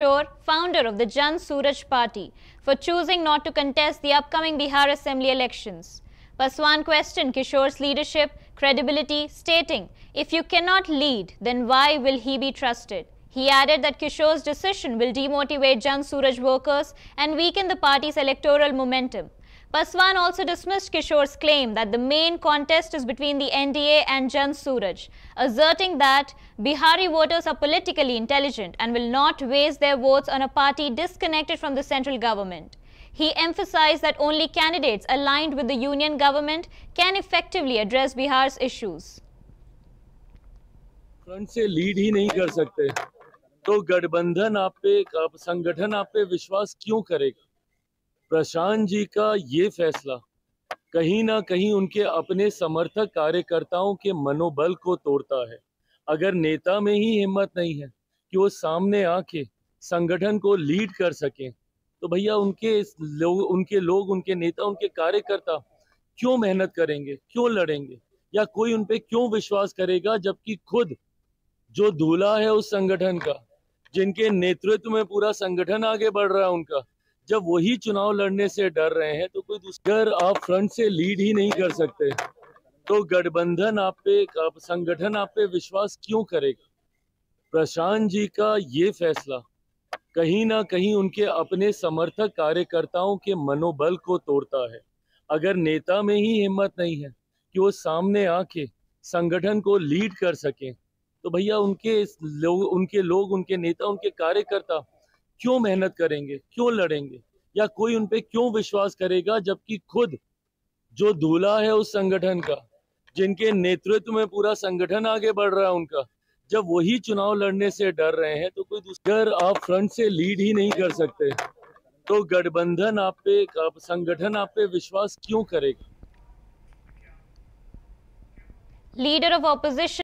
Kishore, founder of the Jan Suraj Party, for choosing not to contest the upcoming Bihar Assembly elections. Paswan questioned Kishore's leadership, credibility, stating, "If you cannot lead, then why will he be trusted?" He added that Kishore's decision will demotivate Jan Suraj workers and weaken the party's electoral momentum. Paswan also dismissed Kishore's claim that the main contest is between the NDA and Jan Suraj, asserting that Bihari voters are politically intelligent and will not waste their votes on a party disconnected from the central government. He emphasized that only candidates aligned with the union government can effectively address Bihar's issues. Front से lead ही नहीं कर सकते तो गठबंधन आप पे, संगठन आप पे विश्वास क्यों करेगा? प्रशांत जी का ये फैसला कहीं ना कहीं उनके अपने समर्थक कार्यकर्ताओं के मनोबल को तोड़ता है। अगर नेता में ही हिम्मत नहीं है कि वो सामने आके संगठन को लीड कर सकें, तो भैया उनके लोग, उनके नेता, उनके कार्यकर्ता क्यों मेहनत करेंगे, क्यों लड़ेंगे, या कोई उन पे क्यों विश्वास करेगा? जबकि खुद जो दूल्हा है उस संगठन का, जिनके नेतृत्व में पूरा संगठन आगे बढ़ रहा है उनका, जब वही चुनाव लड़ने से डर रहे हैं तो कोई दूसरा, आप फ्रंट से लीड ही नहीं कर सकते तो गठबंधन आप पे, संगठन आप पे विश्वास क्यों करेगा? प्रशांत जी का ये फैसला कहीं ना कहीं उनके अपने समर्थक कार्यकर्ताओं के मनोबल को तोड़ता है। अगर नेता में ही हिम्मत नहीं है कि वो सामने आके संगठन को लीड कर सकें, तो भैया उनके लोग, उनके नेता, उनके कार्यकर्ता क्यों मेहनत करेंगे, क्यों लड़ेंगे, या कोई उन पे क्यों विश्वास करेगा? जबकि खुद जो दूल्हा है उस संगठन का, जिनके नेतृत्व में पूरा संगठन आगे बढ़ रहा है उनका, जब वही चुनाव लड़ने से डर रहे हैं तो कोई दूसरा, आप फ्रंट से लीड ही नहीं कर सकते तो गठबंधन आप पे, संगठन आप पे विश्वास क्यों करेगा? Leader of opposition